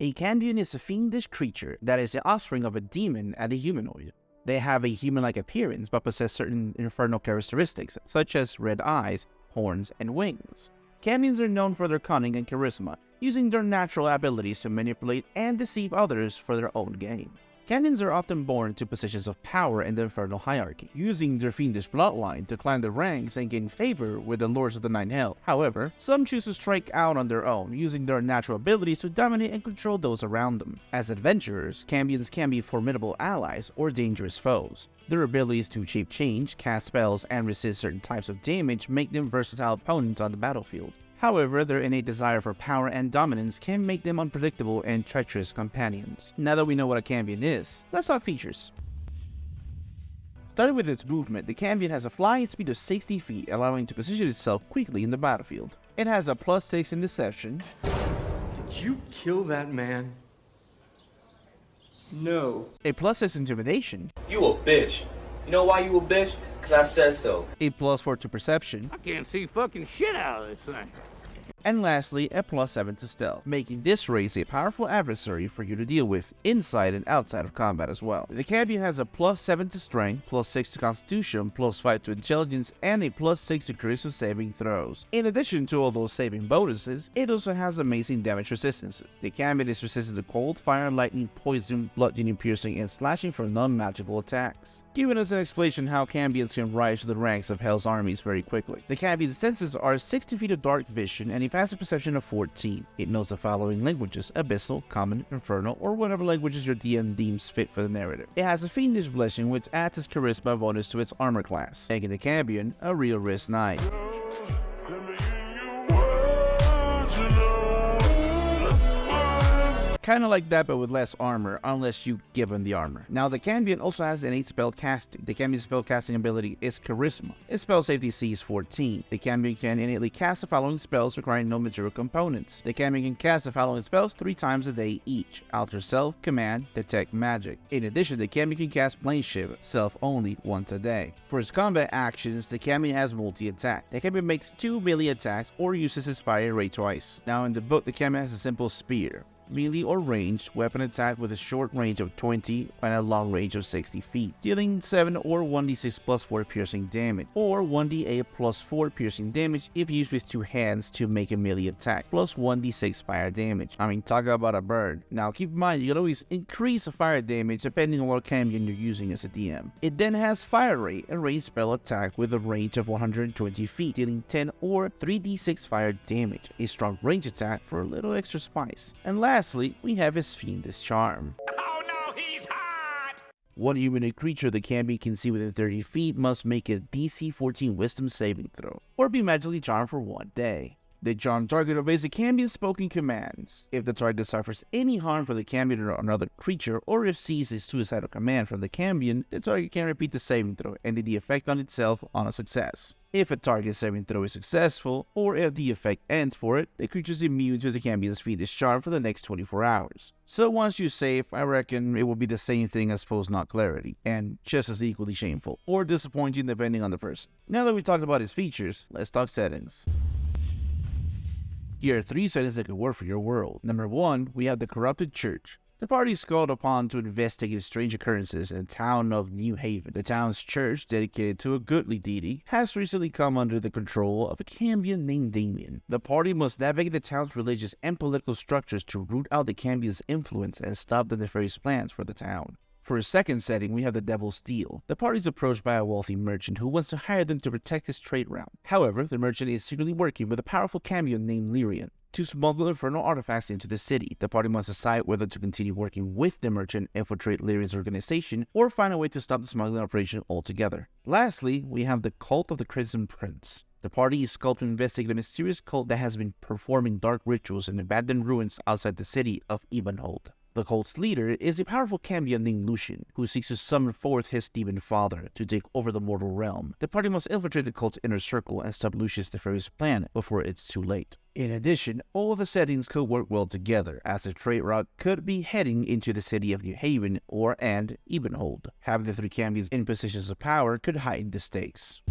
A cambion is a fiendish creature that is the offspring of a demon and a humanoid. They have a human-like appearance but possess certain infernal characteristics, such as red eyes, horns, and wings. Cambions are known for their cunning and charisma, using their natural abilities to manipulate and deceive others for their own gain. Cambions are often born to positions of power in the infernal hierarchy, using their fiendish bloodline to climb the ranks and gain favor with the lords of the Nine Hells. However, some choose to strike out on their own, using their natural abilities to dominate and control those around them. As adventurers, Cambions can be formidable allies or dangerous foes. Their abilities to shape change, cast spells, and resist certain types of damage make them versatile opponents on the battlefield. However, their innate desire for power and dominance can make them unpredictable and treacherous companions. Now that we know what a cambion is, let's talk features. Starting with its movement, the cambion has a flying speed of 60 feet, allowing it to position itself quickly in the battlefield. It has a +6 in deception. Did you kill that man? No. A +6 intimidation. You a bitch. You know why you a bitch? Cause I said so. A +4 to perception. I can't see fucking shit out of this thing. And lastly, a +7 to stealth, making this race a powerful adversary for you to deal with inside and outside of combat as well. The cambion has a +7 to strength, +6 to constitution, +5 to intelligence, and a +6 to charisma saving throws. In addition to all those saving bonuses, it also has amazing damage resistances. The cambion is resistant to cold, fire, lightning, poison, bludgeoning, piercing, and slashing from non-magical attacks, giving us an explanation how cambions can rise to the ranks of Hell's armies very quickly. The cambion's senses are 60 feet of dark vision and a passive perception of 14. It knows the following languages: Abyssal, Common, Infernal, or whatever languages your DM deems fit for the narrative. It has a fiendish blessing which adds its charisma bonus to its armor class, making the cambion a real wrist knight. Kinda like that, but with less armor, unless you give him the armor. Now, the cambion also has innate spell casting. The cambion's spell casting ability is Charisma. Its spell safety C is 14. The cambion can innately cast the following spells requiring no material components. The cambion can cast the following spells 3 times a day each: Alter Self, Command, Detect Magic. In addition, the cambion can cast Plane Shift, Self only, once a day. For its combat actions, the cambion has multi-attack. The cambion makes 2 melee attacks or uses its fire ray twice. Now, in the book, the cambion has a simple spear, melee or ranged weapon attack with a short range of 20 and a long range of 60 feet, dealing 7 or 1d6 +4 piercing damage, or 1d8 +4 piercing damage if used with 2 hands to make a melee attack, plus 1d6 fire damage. I mean, talk about a bird. Now keep in mind, you can always increase the fire damage depending on what cambion you're using as a DM. It then has Fire Ray, a ranged spell attack with a range of 120 feet, dealing 10 or 3d6 fire damage, a strong range attack for a little extra spice. And lastly, we have his Fiendish Charm. Oh no, he's hot! One humanoid creature the cambion can see within 30 feet must make a DC 14 Wisdom saving throw, or be magically charmed for 1 day. The charmed target obeys the cambion's spoken commands. If the target suffers any harm from the cambion or another creature, or if sees a suicidal command from the cambion, the target can repeat the saving throw, ending the effect on itself on a success. If a target saving throw is successful, or if the effect ends for it, the creature is immune to the cambion's Fiendish Charm for the next 24 hours. So once you save, I reckon it will be the same thing as Post Not Clarity, and just as equally shameful, or disappointing depending on the person. Now that we talked about his features, let's talk settings. Here are 3 settings that could work for your world. Number 1, we have the Corrupted Church. The party is called upon to investigate strange occurrences in the town of New Haven. The town's church, dedicated to a goodly deity, has recently come under the control of a cambion named Damien. The party must navigate the town's religious and political structures to root out the cambion's influence and stop the nefarious plans for the town. For a second setting, we have the Devil's Deal. The party is approached by a wealthy merchant who wants to hire them to protect his trade route. However, the merchant is secretly working with a powerful cambion named Lyrian to smuggle infernal artifacts into the city. The party must decide whether to continue working with the merchant, infiltrate Lyrian's organization, or find a way to stop the smuggling operation altogether. Lastly, we have the Cult of the Crimson Prince. The party is called to investigate a mysterious cult that has been performing dark rituals in abandoned ruins outside the city of Ebenhold. The cult's leader is a powerful cambion named Lucian, who seeks to summon forth his demon father to take over the mortal realm. The party must infiltrate the cult's inner circle and stop Lucian's nefarious plan before it's too late. In addition, all the settings could work well together, as the trade route could be heading into the city of New Haven and Ebenhold. Having the 3 cambions in positions of power could heighten the stakes.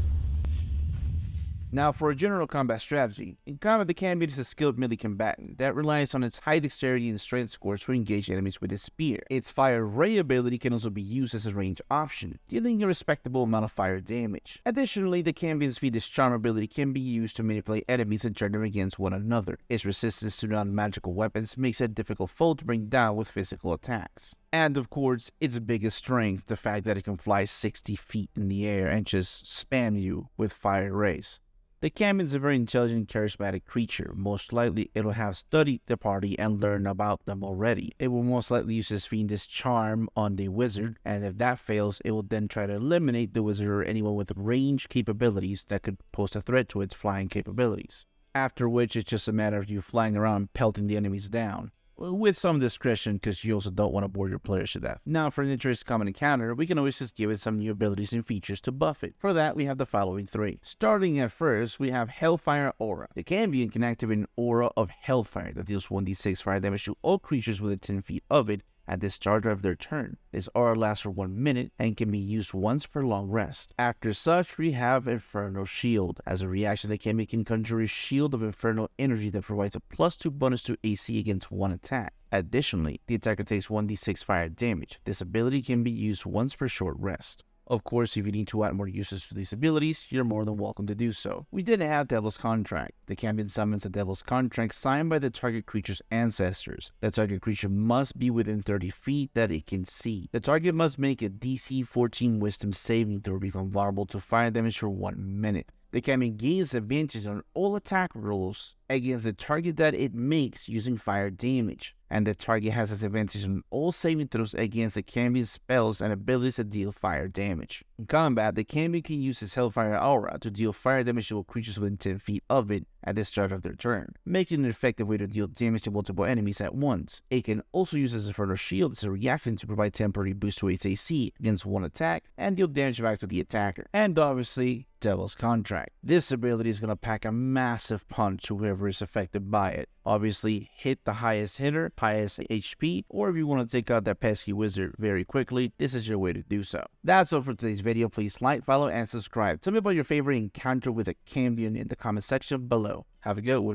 Now for a general combat strategy. In combat, the Cambion is a skilled melee combatant that relies on its high dexterity and strength scores to engage enemies with its spear. Its fire ray ability can also be used as a range option, dealing a respectable amount of fire damage. Additionally, the Cambion's Swedish charm ability can be used to manipulate enemies and turn them against one another. Its resistance to non-magical weapons makes it a difficult foe to bring down with physical attacks. And of course, its biggest strength, the fact that it can fly 60 feet in the air and just spam you with fire rays. The Cambion is a very intelligent, charismatic creature. Most likely, it will have studied the party and learned about them already. It will most likely use its fiendish charm on the wizard, and if that fails, it will then try to eliminate the wizard or anyone with range capabilities that could pose a threat to its flying capabilities. After which, it's just a matter of you flying around pelting the enemies down. With some discretion, because you also don't want to bore your players to death. Now, for an interesting common encounter, we can always just give it some new abilities and features to buff it. For that, we have the following 3. Starting at first, we have Hellfire Aura. The Cambion can activate an aura of Hellfire that deals 1d6 fire damage to all creatures within 10 feet of it at the start of their turn. This aura lasts for 1 minute and can be used once per long rest. After such, we have Infernal Shield. As a reaction, the Cambion can conjure a shield of infernal energy that provides a +2 bonus to AC against one attack. Additionally, the attacker takes 1d6 fire damage. This ability can be used once per short rest. Of course, if you need to add more uses to these abilities, you're more than welcome to do so. We did have Devil's Contract. The Cambion summons a Devil's Contract signed by the target creature's ancestors. The target creature must be within 30 feet that it can see. The target must make a DC 14 Wisdom saving throw or become vulnerable to fire damage for 1 minute. The Cambion gains advantage on all attack rolls against the target that it makes using fire damage, and the target has its advantage on all saving throws against the Cambion's spells and abilities that deal fire damage. In combat, the Cambion can use his Hellfire Aura to deal fire damage to all creatures within 10 feet of it at the start of their turn, making it an effective way to deal damage to multiple enemies at once. It can also use its Infernal Shield as a reaction to provide temporary boost to its AC against one attack and deal damage back to the attacker. And obviously, Devil's Contract. This ability is going to pack a massive punch to whoever is affected by it. Obviously, hit the highest hitter, highest HP, or if you want to take out that pesky wizard very quickly, this is your way to do so. That's all for today's video. Please like, follow, and subscribe. Tell me about your favorite encounter with a Cambion in the comment section below. Have a good one.